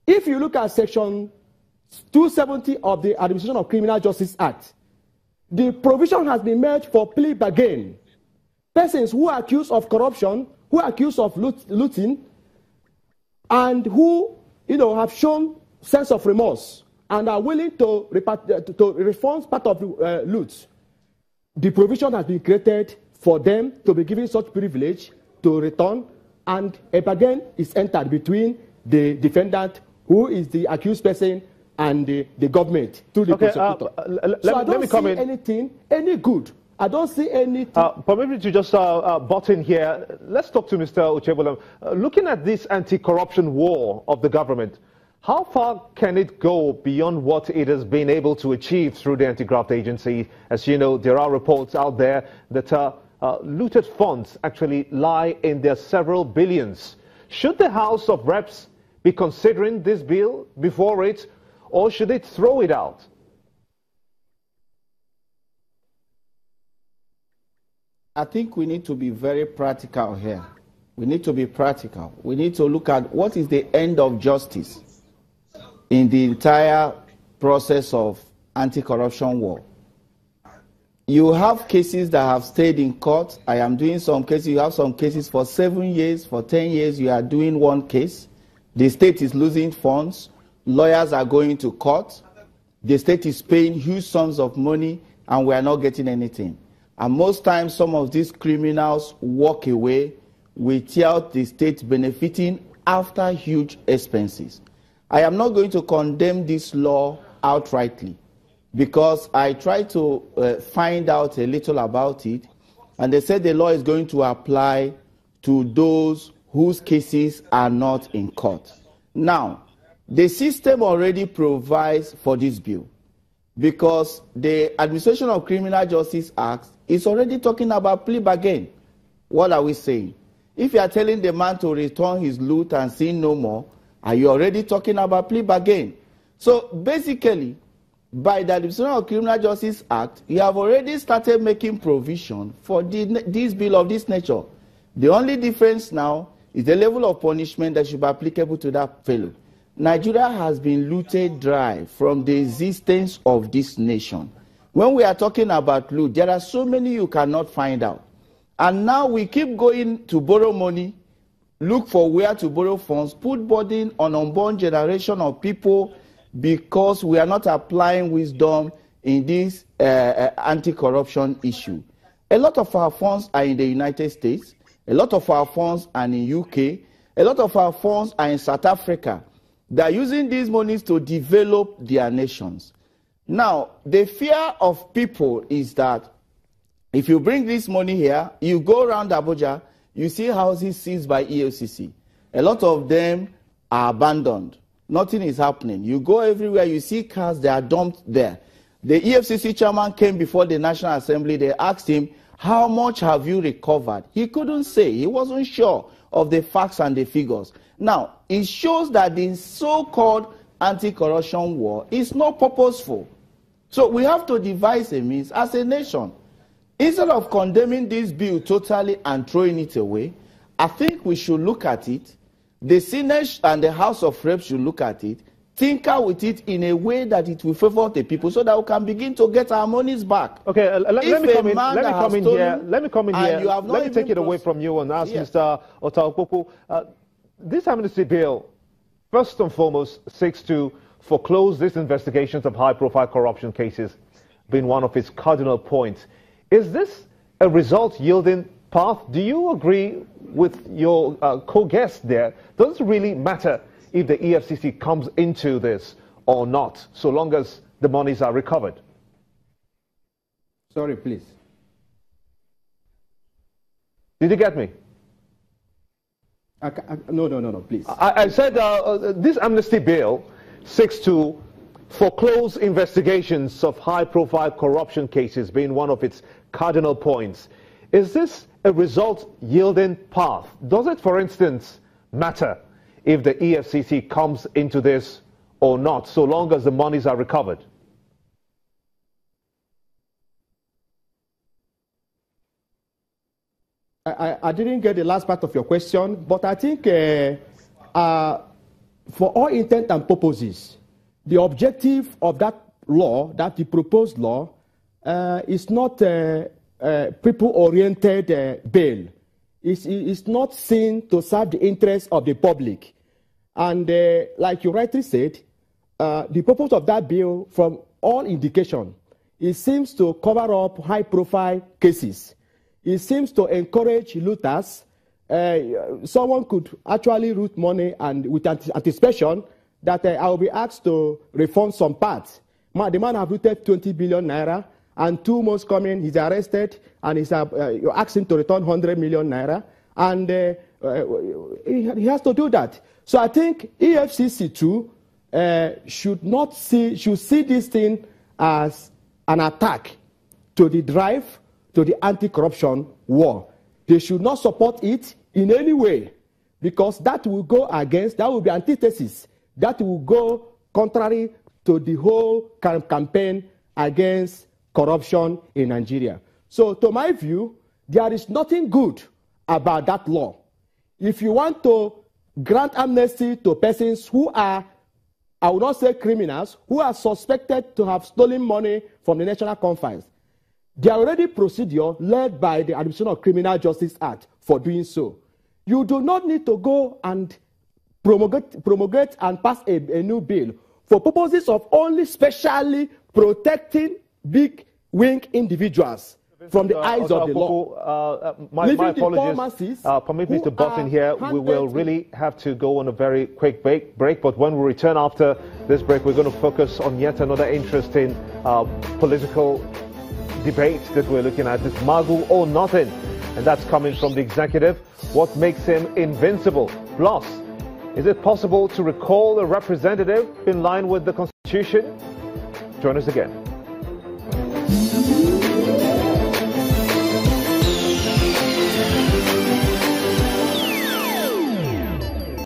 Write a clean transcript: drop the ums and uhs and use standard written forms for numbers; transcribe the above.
If you look at Section 270 of the Administration of Criminal Justice Act, the provision has been made for plea bargain. Persons who are accused of corruption, who are accused of looting, and who have shown sense of remorse and are willing to refund part of the loot, the provision has been created for them to be given such privilege to return, and a bargain is entered between the defendant, who is the accused person, and the government through the prosecutor. So I don't see anything, any good. I don't see anything. But maybe to just butt in here, let's talk to Mr. Ochebolam. Looking at this anti-corruption war of the government, how far can it go beyond what it has been able to achieve through the anti-graft agency? As you know, there are reports out there that looted funds actually lie in their several billions. Should the House of Reps be considering this bill before it, or should it throw it out? I think we need to be very practical here. We need to be practical. We need to look at what is the end of justice in the entire process of anti-corruption war. You have cases that have stayed in court. I am doing some cases. You have some cases for 7 years, for 10 years. You are doing one case. The state is losing funds. Lawyers are going to court. The state is paying huge sums of money, and we are not getting anything. And most times, some of these criminals walk away without the state benefiting after huge expenses. I am not going to condemn this law outrightly, because I tried to find out a little about it, and they said the law is going to apply to those whose cases are not in court. Now, the system already provides for this bill, because the Administration of Criminal Justice Act is already talking about plea bargain. What are we saying? If you are telling the man to return his loot and sin no more, are you already talking about plea bargain? So basically, by the Administration of Criminal Justice Act, you have already started making provision for this bill of this nature. The only difference now is the level of punishment that should be applicable to that fellow. Nigeria has been looted dry from the existence of this nation. When we are talking about loot, there are so many you cannot find out. And now we keep going to borrow money, look for where to borrow funds, put burden on unborn generation of people, because we are not applying wisdom in this anti-corruption issue. A lot of our funds are in the United States. A lot of our funds are in UK. A lot of our funds are in South Africa. They are using these monies to develop their nations. Now, the fear of people is that if you bring this money here, you go around Abuja, you see houses seized by EFCC. A lot of them are abandoned. Nothing is happening. You go everywhere, you see cars, they are dumped there. The EFCC chairman came before the National Assembly. They asked him, how much have you recovered? He couldn't say. He wasn't sure of the facts and the figures. Now, it shows that the so-called anti-corruption war is not purposeful. So we have to devise a means as a nation. Instead of condemning this bill totally and throwing it away, I think we should look at it. The Senate and the House of Reps should look at it, tinker with it in a way that it will favor the people, so that we can begin to get our monies back. Okay, let me come in here. Let me take it away from you and ask Mr. Otaopoku. This amnesty bill, first and foremost, seeks to foreclose these investigations of high-profile corruption cases, being one of its cardinal points. Is this a result-yielding path? Do you agree with your co-guest there? Does it really matter if the EFCC comes into this or not, so long as the monies are recovered? Sorry, please. Did you get me? No, please. I said this amnesty bill seeks to foreclose investigations of high-profile corruption cases, being one of its cardinal points. Is this a result-yielding path? Does it, for instance, matter if the EFCC comes into this or not, so long as the monies are recovered? I didn't get the last part of your question, but I think for all intent and purposes, the objective of that law, that the proposed law, is not people-oriented bail. It's not seen to serve the interests of the public. And like you rightly said, the purpose of that bill, from all indication, it seems to cover up high-profile cases. It seems to encourage looters. Someone could actually loot money and with anticipation that I will be asked to refund some parts. The man have looted 20 billion naira, and 2 months coming, he's arrested, and he's you ask him to return 100 million naira, and he has to do that. So I think EFCC too should see this thing as an attack to the drive to the anti-corruption war. They should not support it in any way, because that will go against, that will be antithesis, that will go contrary to the whole campaign against corruption in Nigeria. So to my view, there is nothing good about that law. If you want to grant amnesty to persons who are, I will not say criminals, who are suspected to have stolen money from the national confines, there are already procedure led by the Administration of Criminal Justice Act for doing so. You do not need to go and promulgate and pass a new bill for purposes of only specially protecting big wing individuals from the eyes of the law. My apologies. Permit me to butt in here. We will really have to go on a very quick break, but when we return after this break, we're going to focus on yet another interesting political debate that we're looking at. Is Magu or nothing? And that's coming from the executive. What makes him invincible? Plus, is it possible to recall a representative in line with the Constitution? Join us again.